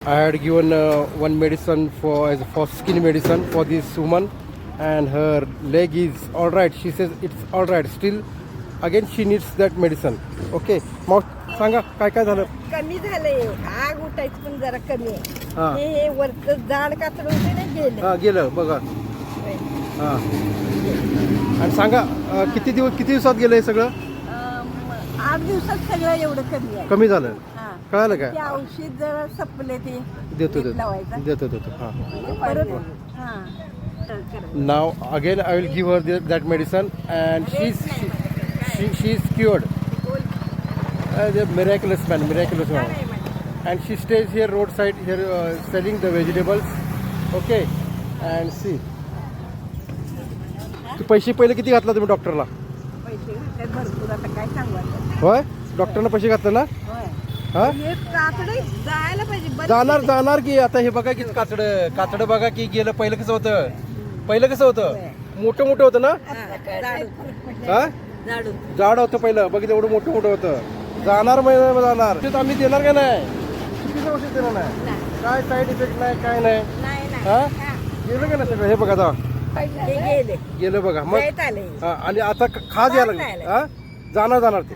I had given one medicine for skin medicine for this woman, and her leg is all right. She says it's all right. Still, again she needs that medicine. Okay, मग सांगा काय काय झालं? कमी झालंय, आग उठायचं पण जरा कमी हा. आहे. हे वरचं जाड कातडं होते ना गेलं. हा गेलं बघा. हा आणि सांगा किती दिवसात गेलं हे सगळं? 8 दिवसात सगळं एवढं कमी आहे. कमी झालं. हा. कळालं काय? ते औषध जरा संपले ते देतो लावायचं. देतो हा. परत हा. Now again I will give her that medicine, and she is cured. The miraculous man. And she stays here roadside here selling the vegetables. Okay, and see. तू पैसे पहिले किती घातला तुम्ही डॉक्टरला? पैसे घातले भरपूर, आता काय सांगू. होय, डॉक्टरनं पैसे घातले ना? हा हे कातडे जायला पाहिजे. बरं जाणार की आता हे बघा की कातड बघा की गेलं. पहिलं कसं होतं? मोठं होतं ना? हा जाड होतं पहिलं. बघितलं एवढं मोठं होतं. जाणार आम्ही देणार का नाही? चुकीचं औषध देणार नाही. काय साईड इफेक्ट नाही, काय नाही. हा गेलं का नाही सगळं? हे बघा आता गेलं बघा. मग आणि आता खाज यायला लागली. हा जाणार ते